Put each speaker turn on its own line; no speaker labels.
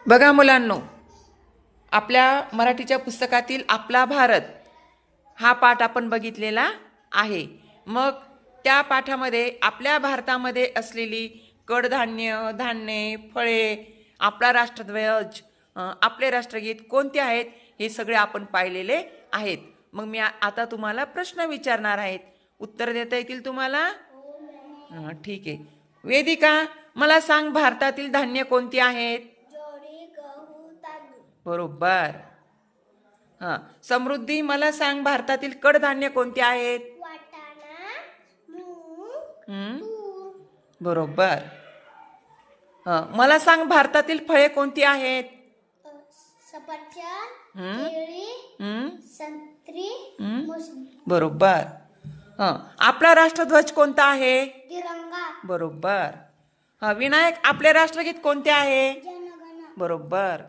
बघा मुलांनो, आपल्या मराठीच्या पुस्तकातील आपला भारत हा पाठ आपण बघितलेला आहे. मग त्या पाठामध्ये आपल्या भारतामध्ये असलेली कडधान्य, धान्ये, फळे, आपला राष्ट्रध्वज, आपले राष्ट्रगीत कोणते आहेत हे सगळे आपण पाहिलेले आहेत. मग मी आता तुम्हाला प्रश्न विचारणार आहेत. उत्तर देता येतील तुम्हाला? ठीक आहे. वेदिका, मला सांग, भारतातील धान्य कोणती आहेत?
ज्वारी, गहू, तांदूळ.
बरोबर. समृद्धी, मला सांग, भारतातील कडधान्य कोणते आहेत?
वाटाणा, मूग,
तूर. बरोबर. मला सांग, भारतातील फळे कोणती आहेत?
सफरचंद, केळी, संत्री, मोसंबी.
बरोबर. आपला राष्ट्रध्वज कोणता आहे?
तिरंगा.
बरोबर. विनायक, आपले राष्ट्रगीत कोणते आहे?
जनगण.
बरोबर.